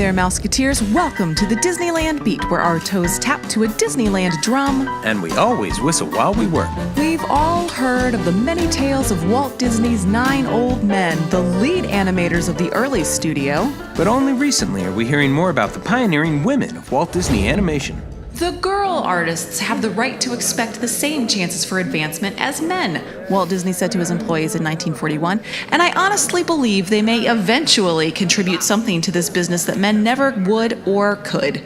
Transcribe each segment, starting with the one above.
there, Mouseketeers. Welcome to the Disneyland Beat, where our toes tap to a Disneyland drum. And we always whistle while we work. We've all heard of the many tales of Walt Disney's 9 old men, the lead animators of the early studio. But only recently are we hearing more about the pioneering women of Walt Disney Animation. The girl artists have the right to expect the same chances for advancement as men, Walt Disney said to his employees in 1941, and I honestly believe they may eventually contribute something to this business that men never would or could.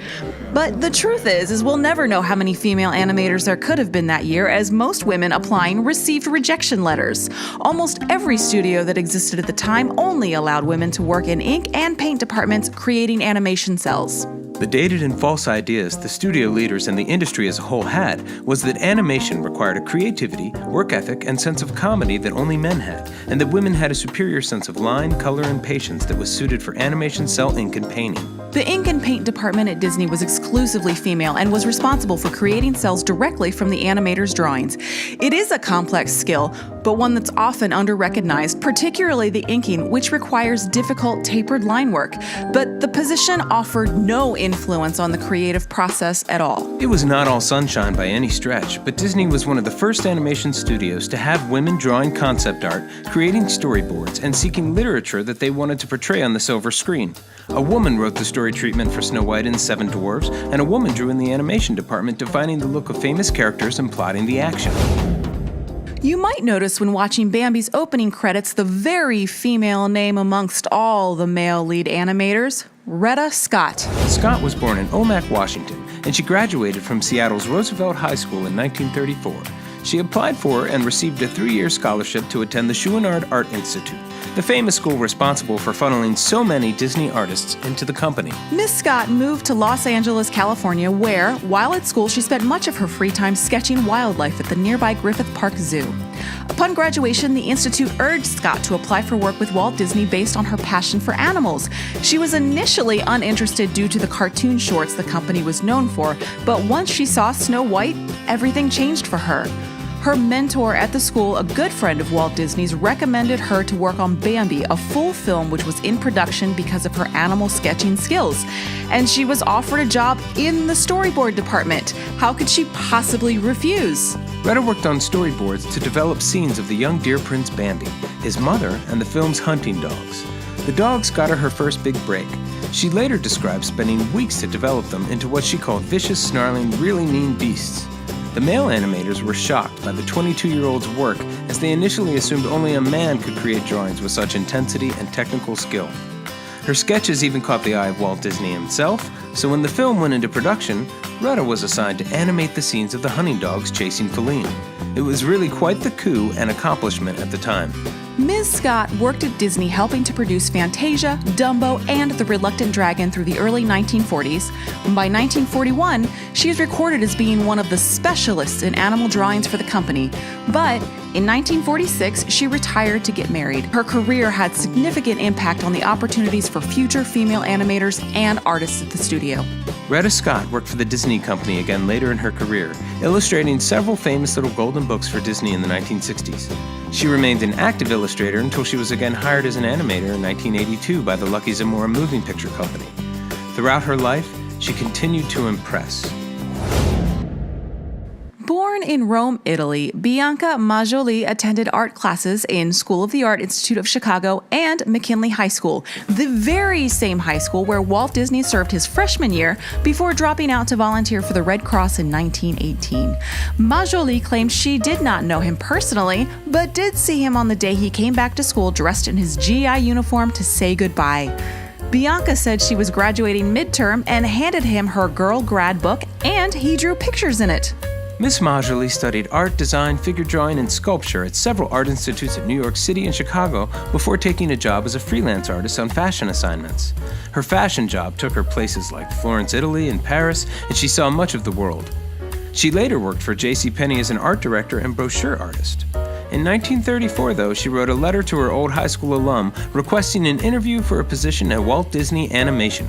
But the truth is we'll never know how many female animators there could have been that year, as most women applying received rejection letters. Almost every studio that existed at the time only allowed women to work in ink and paint departments, creating animation cells. The dated and false ideas the studio leaders and the industry as a whole had was that animation required a creativity, work ethic, and sense of comedy that only men had, and that women had a superior sense of line, color, and patience that was suited for animation cell ink and painting. The ink and paint department at Disney was exclusively female and was responsible for creating cells directly from the animators' drawings. It is a complex skill, but one that's often under-recognized, particularly the inking, which requires difficult tapered line work. But the position offered no influence on the creative process at all. It was not all sunshine by any stretch, but Disney was one of the first animation studios to have women drawing concept art, creating storyboards, and seeking literature that they wanted to portray on the silver screen. A woman wrote the story treatment for Snow White and Seven Dwarfs, and a woman drew in the animation department, defining the look of famous characters and plotting the action. You might notice when watching Bambi's opening credits the very female name amongst all the male lead animators, Retta Scott. Scott was born in Omak, Washington, and she graduated from Seattle's Roosevelt High School in 1934. She applied for and received a 3-year scholarship to attend the Chouinard Art Institute, the famous school responsible for funneling so many Disney artists into the company. Miss Scott moved to Los Angeles, California, where, while at school, she spent much of her free time sketching wildlife at the nearby Griffith Park Zoo. Upon graduation, the Institute urged Scott to apply for work with Walt Disney based on her passion for animals. She was initially uninterested due to the cartoon shorts the company was known for, but once she saw Snow White, everything changed for her. Her mentor at the school, a good friend of Walt Disney's, recommended her to work on Bambi, a full film which was in production because of her animal sketching skills. And she was offered a job in the storyboard department. How could she possibly refuse? Retta worked on storyboards to develop scenes of the young deer prince Bambi, his mother, and the film's hunting dogs. The dogs got her first big break. She later described spending weeks to develop them into what she called vicious, snarling, really mean beasts. The male animators were shocked by the 22-year-old's work, as they initially assumed only a man could create drawings with such intensity and technical skill. Her sketches even caught the eye of Walt Disney himself, so when the film went into production, Retta was assigned to animate the scenes of the hunting dogs chasing Feline. It was really quite the coup and accomplishment at the time. Ms. Scott worked at Disney helping to produce Fantasia, Dumbo, and The Reluctant Dragon through the early 1940s. By 1941, she is recorded as being one of the specialists in animal drawings for the company. But in 1946, she retired to get married. Her career had significant impact on the opportunities for future female animators and artists at the studio. Retta Scott worked for the Disney Company again later in her career, illustrating several famous little golden books for Disney in the 1960s. She remained an active illustrator until she was again hired as an animator in 1982 by the Lucky Zamora Moving Picture Company. Throughout her life, she continued to impress. Born in Rome, Italy, Bianca Majolie attended art classes in School of the Art Institute of Chicago and McKinley High School, the very same high school where Walt Disney served his freshman year before dropping out to volunteer for the Red Cross in 1918. Majolie claims she did not know him personally, but did see him on the day he came back to school dressed in his GI uniform to say goodbye. Bianca said she was graduating midterm and handed him her Girl Grad book, and he drew pictures in it. Miss Majolie studied art, design, figure drawing, and sculpture at several art institutes in New York City and Chicago before taking a job as a freelance artist on fashion assignments. Her fashion job took her places like Florence, Italy, and Paris, and she saw much of the world. She later worked for JCPenney as an art director and brochure artist. In 1934, though, she wrote a letter to her old high school alum requesting an interview for a position at Walt Disney Animation.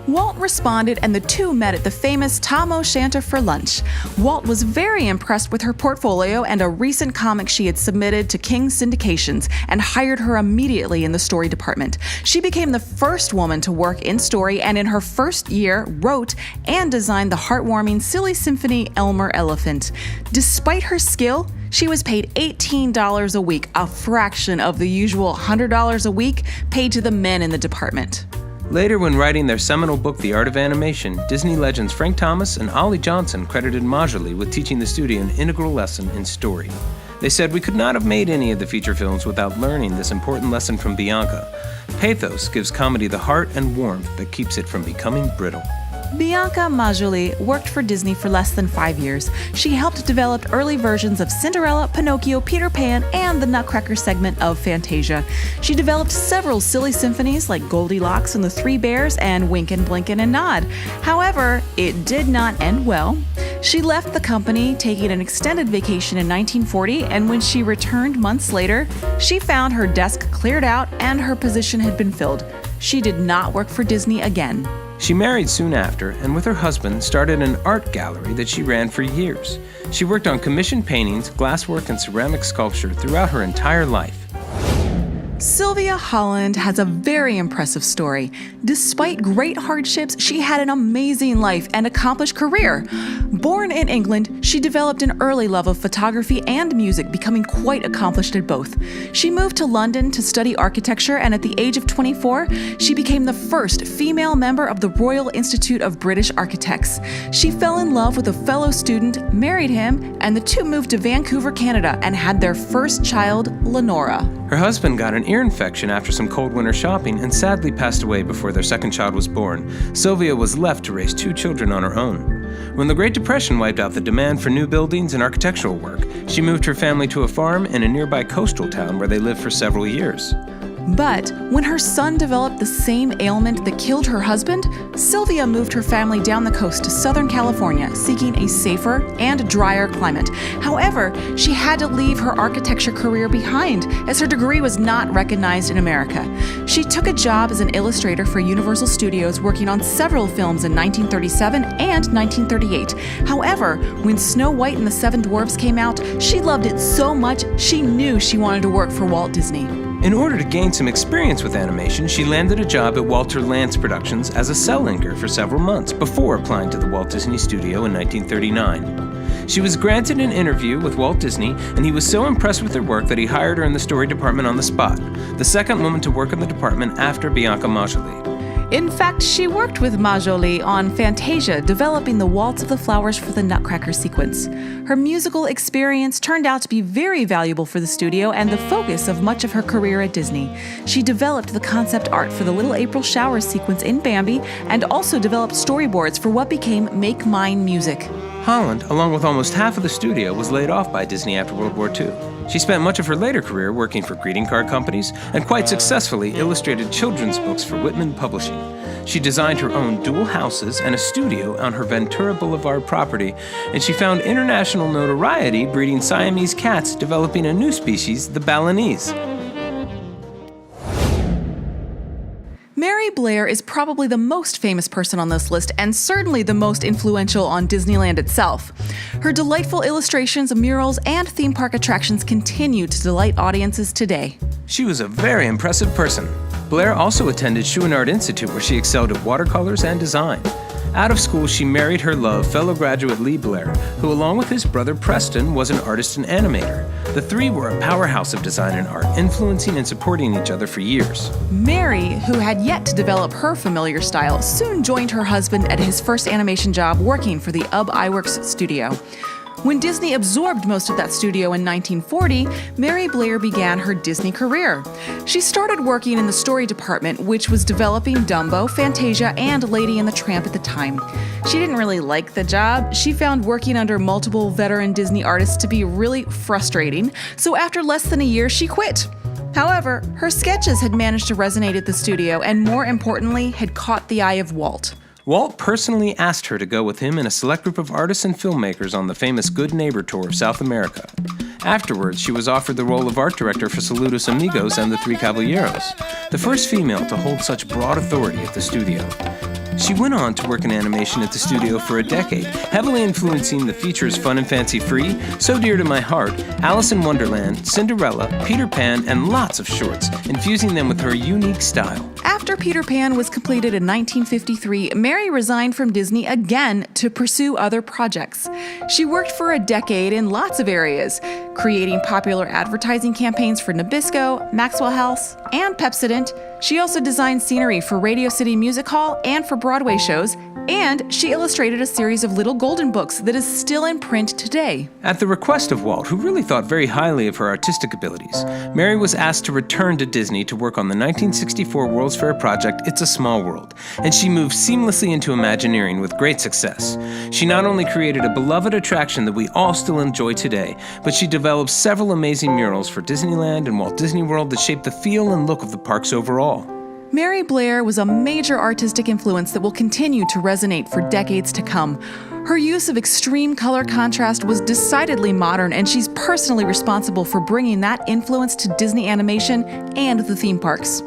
Walt responded, and the two met at the famous Tam O'Shanter for lunch. Walt was very impressed with her portfolio and a recent comic she had submitted to King Syndications and hired her immediately in the story department. She became the first woman to work in story, and in her first year wrote and designed the heartwarming Silly Symphony Elmer Elephant. Despite her skill, she was paid $18 a week, a fraction of the usual $100 a week paid to the men in the department. Later, when writing their seminal book, The Art of Animation, Disney legends Frank Thomas and Ollie Johnson credited Majolie with teaching the studio an integral lesson in story. They said, "We could not have made any of the feature films without learning this important lesson from Bianca. Pathos gives comedy the heart and warmth that keeps it from becoming brittle." Bianca Majolie worked for Disney for less than 5 years. She helped develop early versions of Cinderella, Pinocchio, Peter Pan, and the Nutcracker segment of Fantasia. She developed several silly symphonies like Goldilocks and the Three Bears and Wink and Blink and a Nod. However, it did not end well. She left the company, taking an extended vacation in 1940, and when she returned months later, she found her desk cleared out and her position had been filled. She did not work for Disney again. She married soon after, and with her husband started an art gallery that she ran for years. She worked on commissioned paintings, glasswork, and ceramic sculpture throughout her entire life. Sylvia Holland has a very impressive story. Despite great hardships, she had an amazing life and accomplished career. Born in England, she developed an early love of photography and music, becoming quite accomplished at both. She moved to London to study architecture, and at the age of 24, she became the first female member of the Royal Institute of British Architects. She fell in love with a fellow student, married him, and the two moved to Vancouver, Canada, and had their first child, Lenora. Her husband got an ear infection after some cold winter shopping and sadly passed away before their second child was born. Sylvia was left to raise 2 children on her own. When the Great Depression wiped out the demand for new buildings and architectural work, she moved her family to a farm in a nearby coastal town where they lived for several years. But when her son developed the same ailment that killed her husband, Sylvia moved her family down the coast to Southern California, seeking a safer and drier climate. However, she had to leave her architecture career behind, as her degree was not recognized in America. She took a job as an illustrator for Universal Studios, working on several films in 1937 and 1938. However, when Snow White and the Seven Dwarfs came out, she loved it so much she knew she wanted to work for Walt Disney. In order to gain some experience with animation, she landed a job at Walter Lantz Productions as a cell inker for several months before applying to the Walt Disney Studio in 1939. She was granted an interview with Walt Disney, and he was so impressed with her work that he hired her in the story department on the spot, the second woman to work in the department after Bianca Majolie. In fact, she worked with Majolie on Fantasia, developing the Waltz of the Flowers for the Nutcracker sequence. Her musical experience turned out to be very valuable for the studio and the focus of much of her career at Disney. She developed the concept art for the Little April Shower sequence in Bambi and also developed storyboards for what became Make Mine music. Holland, along with almost half of the studio, was laid off by Disney after World War II. She spent much of her later career working for greeting card companies and quite successfully illustrated children's books for Whitman Publishing. She designed her own dual houses and a studio on her Ventura Boulevard property, and she found international notoriety breeding Siamese cats, developing a new species, the Balinese. Blair is probably the most famous person on this list and certainly the most influential on Disneyland itself. Her delightful illustrations, murals, and theme park attractions continue to delight audiences today. She was a very impressive person. Blair also attended Chouinard Institute, where she excelled at watercolors and design. Out of school, she married her love, fellow graduate Lee Blair, who along with his brother Preston was an artist and animator. The three were a powerhouse of design and art, influencing and supporting each other for years. Mary, who had yet to develop her familiar style, soon joined her husband at his first animation job working for the UB Iwerks studio. When Disney absorbed most of that studio in 1940, Mary Blair began her Disney career. She started working in the story department, which was developing Dumbo, Fantasia, and Lady and the Tramp at the time. She didn't really like the job. She found working under multiple veteran Disney artists to be really frustrating, so after less than a year, she quit. However, her sketches had managed to resonate at the studio and, more importantly, had caught the eye of Walt. Walt personally asked her to go with him and a select group of artists and filmmakers on the famous Good Neighbor tour of South America. Afterwards, she was offered the role of art director for Saludos Amigos and the Three Caballeros, the first female to hold such broad authority at the studio. She went on to work in animation at the studio for a decade, heavily influencing the features Fun and Fancy Free, So Dear to My Heart, Alice in Wonderland, Cinderella, Peter Pan, and lots of shorts, infusing them with her unique style. After Peter Pan was completed in 1953, Mary resigned from Disney again to pursue other projects. She worked for a decade in lots of areas, creating popular advertising campaigns for Nabisco, Maxwell House, and Pepsodent. She also designed scenery for Radio City Music Hall and for Broadway shows, and she illustrated a series of Little Golden Books that is still in print today. At the request of Walt, who really thought very highly of her artistic abilities, Mary was asked to return to Disney to work on the 1964 World's Fair project It's a Small World, and she moved seamlessly into Imagineering with great success. She not only created a beloved attraction that we all still enjoy today, but she developed several amazing murals for Disneyland and Walt Disney World that shaped the feel and look of the parks overall. Mary Blair was a major artistic influence that will continue to resonate for decades to come. Her use of extreme color contrast was decidedly modern, and she's personally responsible for bringing that influence to Disney animation and the theme parks.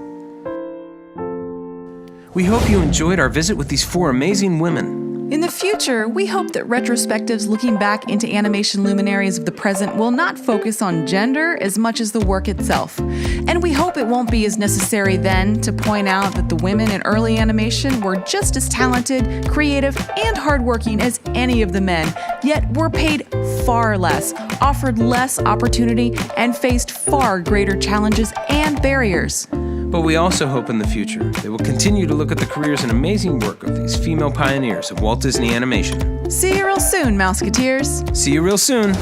We hope you enjoyed our visit with these 4 amazing women. In the future, we hope that retrospectives looking back into animation luminaries of the present will not focus on gender as much as the work itself. And we hope it won't be as necessary then to point out that the women in early animation were just as talented, creative, and hardworking as any of the men, yet were paid far less, offered less opportunity, and faced far greater challenges and barriers. But we also hope in the future they will continue to look at the careers and amazing work of these female pioneers of Walt Disney Animation. See you real soon, Mouseketeers. See you real soon.